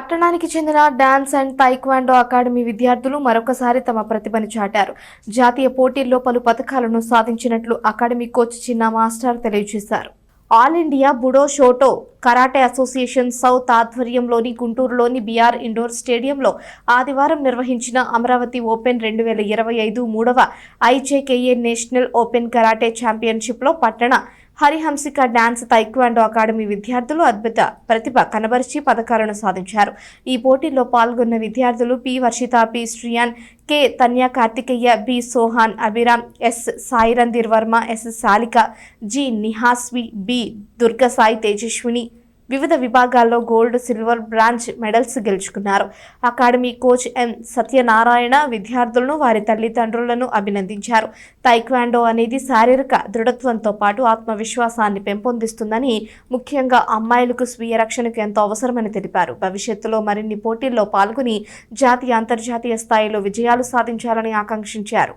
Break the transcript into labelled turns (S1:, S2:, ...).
S1: పట్టణానికి చెందిన dance and taekwondo academy విద్యార్థులు మరొకసారి తమ ప్రతిభను చాటారు. జాతీయ పోటీల్లో పలు పతకాలను సాధించినట్లు అకాడమీ కోచ్ చిన్న మాస్టర్ తెలియజేశారు. All India Budo Shoto karate association south ఆధ్వర్యంలోని గుంటూరులోని బిఆర్ ఇండోర్ స్టేడియంలో ఆదివారం నిర్వహించిన అమరావతి ఓపెన్ 2025 మూడవ ఐజేకేఏ నేషనల్ ఓపెన్ కరాటే ఛాంపియన్షిప్లో పట్టణ హరిహంసిక డాన్స్ తైక్వాండో అకాడమీ విద్యార్థులు అద్భుత ప్రతిభ కనబరిచి పతకాలను సాధించారు. ఈ పోటీల్లో పాల్గొన్న విద్యార్థులు P Varshita, P Shreyan, K Tanya Karthikeya, B Sohan, Abhiram, S Sairandheer Varma, S Shalika, G Nihaswi, B Durgasai Tejaswini వివిధ విభాగాల్లో గోల్డ్, సిల్వర్, బ్రాంజ్ మెడల్స్ గెలుచుకున్నారు. అకాడమీ కోచ్ ఎం సత్యనారాయణ విద్యార్థులను, వారి తల్లిదండ్రులను అభినందించారు. తైక్వాండో అనేది శారీరక దృఢత్వంతో పాటు ఆత్మవిశ్వాసాన్ని పెంపొందిస్తుందని, ముఖ్యంగా అమ్మాయిలకు స్వీయ రక్షణకు ఎంతో అవసరమని తెలిపారు. భవిష్యత్తులో మరిన్ని పోటీల్లో పాల్గొని జాతీయ, అంతర్జాతీయ స్థాయిలో విజయాలు సాధించాలని ఆకాంక్షించారు.